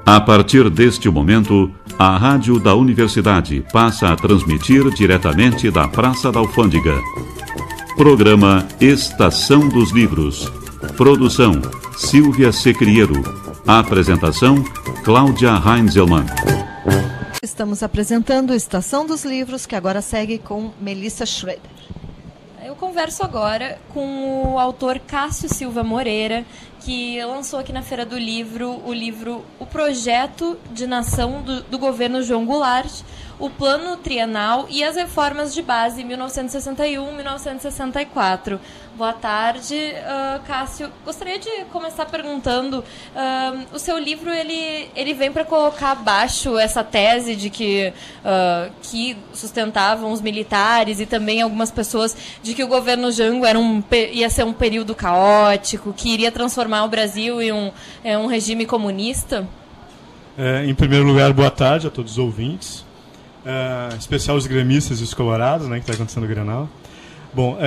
A partir deste momento, a Rádio da Universidade passa a transmitir diretamente da Praça da Alfândega. Programa Estação dos Livros. Produção: Silvia Secriero. Apresentação: Cláudia Heinzelmann. Estamos apresentando Estação dos Livros, que agora segue com Melissa Schroeder. Eu converso agora com o autor Cássio Silva Moreira, que lançou aqui na Feira do Livro o livro O Projeto de Nação do Governo João Goulart, o Plano Trienal e as Reformas de Base 1961-1964. Boa tarde, Cássio. Gostaria de começar perguntando, o seu livro ele vem para colocar abaixo essa tese de que sustentavam os militares e também algumas pessoas de que o governo Jango ia ser um período caótico, que iria transformar o Brasil em um regime comunista? Em primeiro lugar, boa tarde a todos os ouvintes. Em especial os gremistas e os colorados, né, que está acontecendo no Grenal. Bom,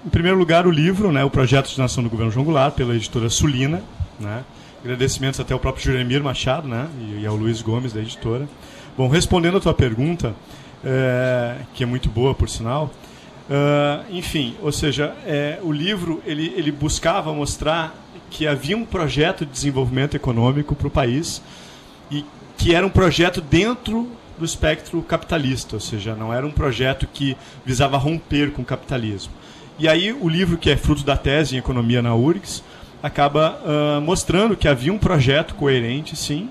em primeiro lugar, o livro, né, o Projeto de Nação do Governo João Goulart, pela editora Sulina, né, agradecimentos até ao próprio Juremir Machado, né, e ao Luiz Gomes, da editora. Bom, respondendo a tua pergunta, que é muito boa, por sinal, enfim, ou seja, o livro ele buscava mostrar que havia um projeto de desenvolvimento econômico para o país e que era um projeto dentro do espectro capitalista, ou seja, não era um projeto que visava romper com o capitalismo. E aí o livro, que é fruto da tese em Economia na URGS, acaba mostrando que havia um projeto coerente, sim,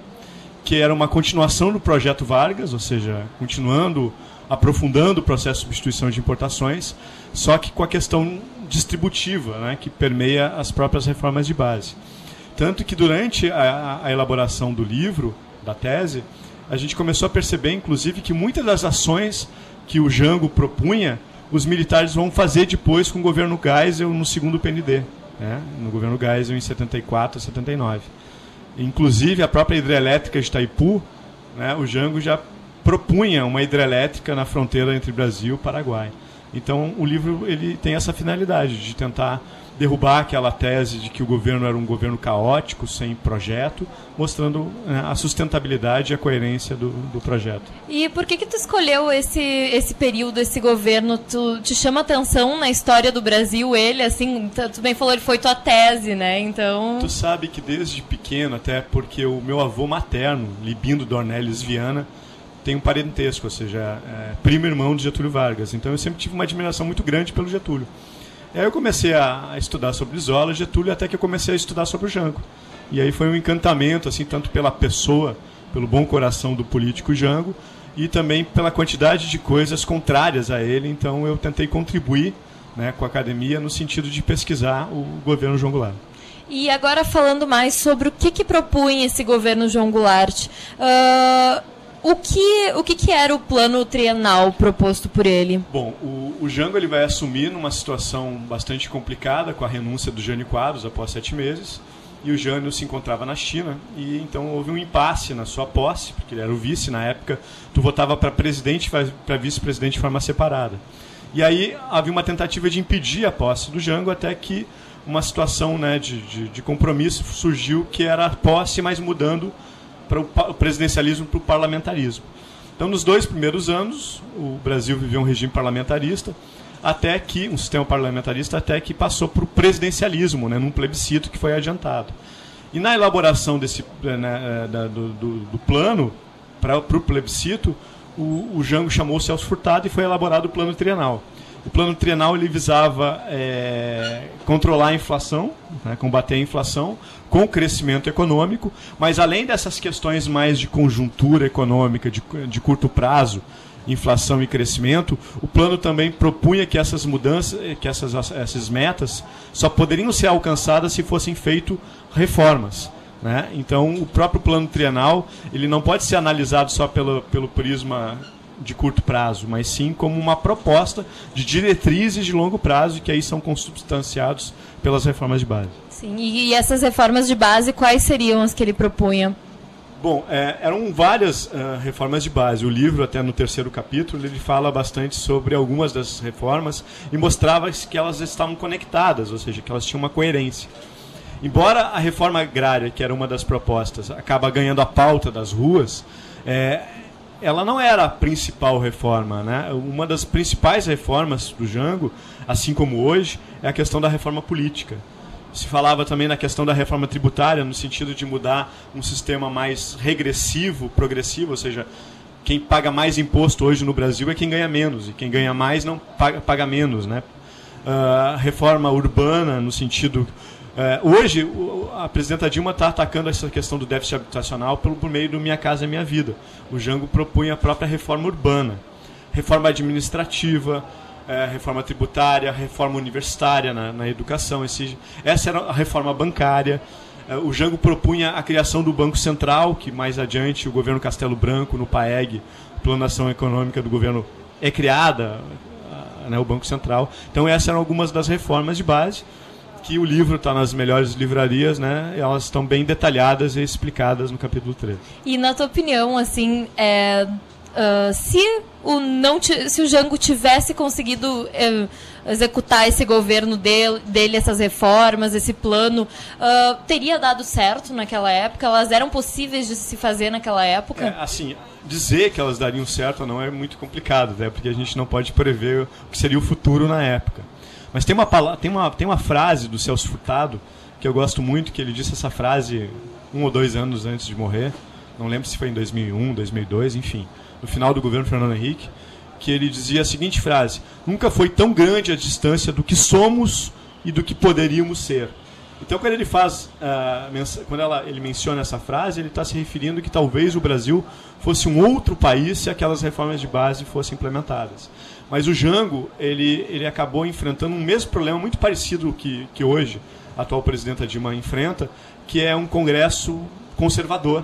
que era uma continuação do projeto Vargas, ou seja, continuando, aprofundando o processo de substituição de importações, só que com a questão distributiva, né, que permeia as próprias reformas de base. Tanto que durante a elaboração do livro, da tese, a gente começou a perceber, inclusive, que muitas das ações que o Jango propunha, os militares vão fazer depois com o governo Geisel no segundo PND, né? No governo Geisel em 74 a 79. Inclusive, a própria hidrelétrica de Itaipu, né, o Jango já propunha uma hidrelétrica na fronteira entre Brasil e Paraguai. Então, o livro ele tem essa finalidade de tentar derrubar aquela tese de que o governo era um governo caótico, sem projeto, mostrando a sustentabilidade e a coerência do projeto. E por que tu escolheu esse período, esse governo? Te chama atenção na história do Brasil, ele, assim, tu bem falou, ele foi tua tese, né? Então... Tu sabe que desde pequeno, até porque o meu avô materno, Libindo Dornelles Viana, tem um parentesco, ou seja, primo irmão de Getúlio Vargas. Então eu sempre tive uma admiração muito grande pelo Getúlio. E aí eu comecei a estudar sobre Zola, Getúlio, até que eu comecei a estudar sobre o Jango. E aí foi um encantamento, assim, tanto pela pessoa, pelo bom coração do político Jango, e também pela quantidade de coisas contrárias a ele. Então eu tentei contribuir, né, com a academia no sentido de pesquisar o governo João Goulart. E agora falando mais sobre o que propunha esse governo João Goulart, o que era o plano trienal proposto por ele? Bom, o Jango ele vai assumir numa situação bastante complicada com a renúncia do Jânio Quadros após 7 meses, e o Jânio se encontrava na China, e então houve um impasse na sua posse, porque ele era o vice na época, tu votava para presidente e para vice-presidente de forma separada. E aí havia uma tentativa de impedir a posse do Jango, até que uma situação, né, de compromisso surgiu, que era a posse, mas mudando para o presidencialismo para o parlamentarismo. Então, nos 2 primeiros anos, o Brasil viveu um regime parlamentarista, um sistema parlamentarista, até que passou para o presidencialismo, né, num plebiscito que foi adiantado. E na elaboração do plano para o plebiscito, o Jango chamou o Celso Furtado e foi elaborado o plano trienal. O plano trienal ele visava controlar a inflação, né, combater a inflação com o crescimento econômico, mas além dessas questões mais de conjuntura econômica, de curto prazo, inflação e crescimento, o plano também propunha que essas mudanças, que essas metas só poderiam ser alcançadas se fossem feitas reformas, né? Então, o próprio plano trienal ele não pode ser analisado só pelo prisma de curto prazo, mas sim como uma proposta de diretrizes de longo prazo, que aí são consubstanciados pelas reformas de base. Sim, e essas reformas de base, quais seriam as que ele propunha? Bom, eram várias reformas de base. O livro, até no 3º capítulo, ele fala bastante sobre algumas das reformas e mostrava que elas estavam conectadas, ou seja, que elas tinham uma coerência. Embora a reforma agrária, que era uma das propostas, acaba ganhando a pauta das ruas, ela não era a principal reforma, né? Uma das principais reformas do Jango, assim como hoje, é a questão da reforma política. Se falava também na questão da reforma tributária, no sentido de mudar um sistema mais regressivo, progressivo, ou seja, quem paga mais imposto hoje no Brasil é quem ganha menos, e quem ganha mais não paga menos, né? Reforma urbana, no sentido... hoje, a presidenta Dilma está atacando essa questão do déficit habitacional por meio do Minha Casa Minha Vida. O Jango propunha a própria reforma urbana, reforma administrativa, reforma tributária, reforma universitária na educação. Essa era a reforma bancária. O Jango propunha a criação do Banco Central, que mais adiante o governo Castelo Branco, no PAEG, Plano de Ação Econômica do governo, é criada, né, o Banco Central. Então essas eram algumas das reformas de base, que o livro está nas melhores livrarias, né? Elas estão bem detalhadas e explicadas no capítulo 3. E na tua opinião, assim, se o Jango tivesse conseguido executar esse governo dele, essas reformas, esse plano, teria dado certo naquela época? Elas eram possíveis de se fazer naquela época? Assim, dizer que elas dariam certo ou não é muito complicado, né? Porque a gente não pode prever o que seria o futuro na época. Mas tem uma frase do Celso Furtado que eu gosto muito, que ele disse essa frase 1 ou 2 anos antes de morrer, não lembro se foi em 2001, 2002, enfim, no final do governo Fernando Henrique, que ele dizia a seguinte frase: nunca foi tão grande a distância do que somos e do que poderíamos ser. Então, quando ele ele menciona essa frase, ele está se referindo que talvez o Brasil fosse um outro país se aquelas reformas de base fossem implementadas. Mas o Jango, ele acabou enfrentando um mesmo problema muito parecido que hoje a atual presidenta Dilma enfrenta, que é um Congresso conservador,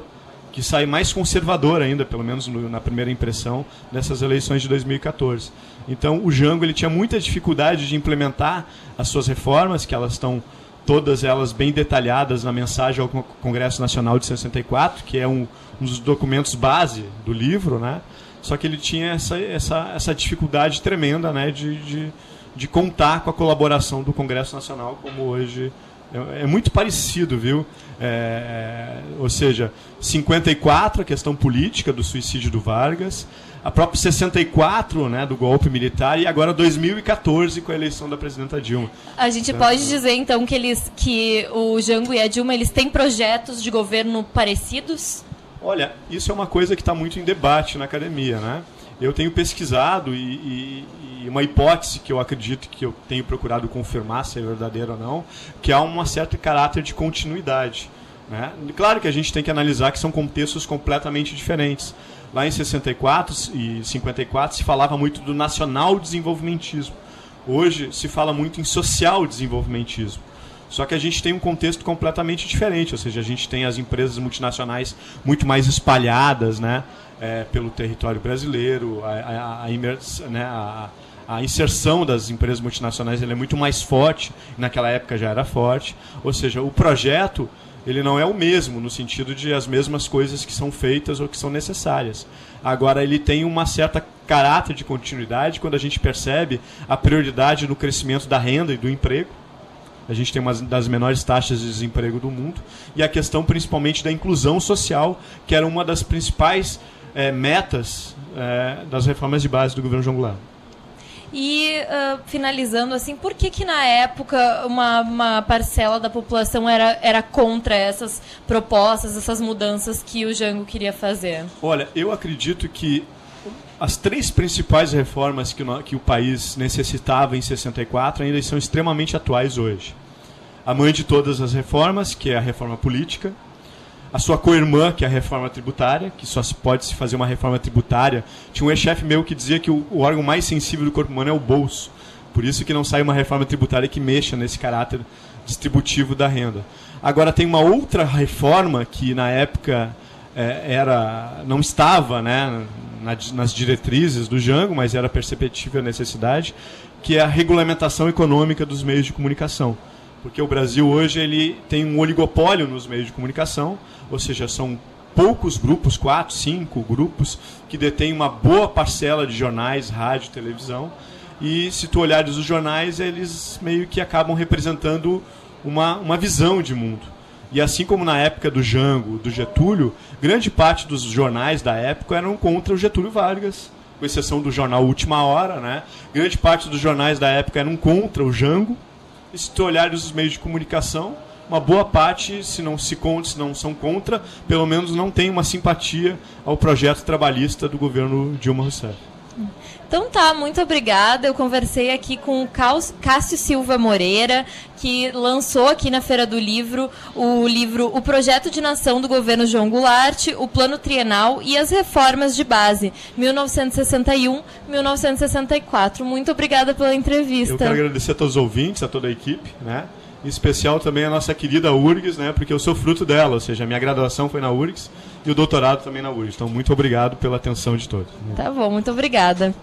que sai mais conservador ainda, pelo menos na primeira impressão, dessas eleições de 2014. Então, o Jango ele tinha muita dificuldade de implementar as suas reformas, que elas estão todas elas bem detalhadas na mensagem ao Congresso Nacional de 64, que é um dos documentos base do livro, né? Só que ele tinha essa dificuldade tremenda, né, de contar com a colaboração do Congresso Nacional, como hoje é muito parecido, viu? Ou seja, 54, a questão política do suicídio do Vargas, a própria 64, né, do golpe militar, e agora 2014 com a eleição da presidenta Dilma. A gente pode dizer, então, que o Jango e a Dilma eles têm projetos de governo parecidos? Olha, isso é uma coisa que está muito em debate na academia, né? Eu tenho pesquisado e uma hipótese que eu acredito que eu tenho procurado confirmar se é verdadeira ou não, que há um certo caráter de continuidade, né? Claro que a gente tem que analisar que são contextos completamente diferentes. Lá em 64 e 54 se falava muito do nacional-desenvolvimentismo. Hoje se fala muito em social-desenvolvimentismo. Só que a gente tem um contexto completamente diferente, ou seja, a gente tem as empresas multinacionais muito mais espalhadas, né, pelo território brasileiro, a inserção das empresas multinacionais é muito mais forte, naquela época já era forte, ou seja, o projeto ele não é o mesmo, no sentido de as mesmas coisas que são feitas ou que são necessárias. Agora, ele tem uma certa caráter de continuidade quando a gente percebe a prioridade no crescimento da renda e do emprego. A gente tem uma das menores taxas de desemprego do mundo. E a questão principalmente da inclusão social, que era uma das principais metas das reformas de base do governo João Goulart. E, finalizando, assim, por que na época uma parcela da população era contra essas propostas, essas mudanças que o Jango queria fazer? Olha, eu acredito que as 3 principais reformas que o país necessitava em 64 ainda são extremamente atuais hoje. A mãe de todas as reformas, que é a reforma política, a sua co-irmã, que é a reforma tributária, que só pode se fazer uma reforma tributária. Tinha um ex-chefe meu que dizia que o órgão mais sensível do corpo humano é o bolso. Por isso que não sai uma reforma tributária que mexa nesse caráter distributivo da renda. Agora, tem uma outra reforma que, na época, não estava, né, nas diretrizes do Jango, mas era perceptível a necessidade, que é a regulamentação econômica dos meios de comunicação. Porque o Brasil hoje ele tem um oligopólio nos meios de comunicação, ou seja, são poucos grupos, 4, 5 grupos, que detêm uma boa parcela de jornais, rádio, televisão. E se tu olhares os jornais, eles meio que acabam representando uma visão de mundo. E assim como na época do Jango, do Getúlio, grande parte dos jornais da época eram contra o Getúlio Vargas, com exceção do jornal Última Hora, né? Grande parte dos jornais da época eram contra o Jango. E se tu olhares os meios de comunicação, uma boa parte, se não são contra, pelo menos não tem uma simpatia ao projeto trabalhista do governo Dilma Rousseff. Então tá, muito obrigada. Eu conversei aqui com o Cássio Silva Moreira, que lançou aqui na Feira do Livro O Projeto de Nação do Governo João Goulart, o Plano Trienal e as Reformas de Base, 1961-1964. Muito obrigada pela entrevista. Eu quero agradecer a todos os ouvintes, a toda a equipe, né? Em especial também a nossa querida URGS, né? Porque eu sou fruto dela, ou seja, a minha graduação foi na URGS e o doutorado também na URGS. Então, muito obrigado pela atenção de todos. Tá bom, muito obrigada.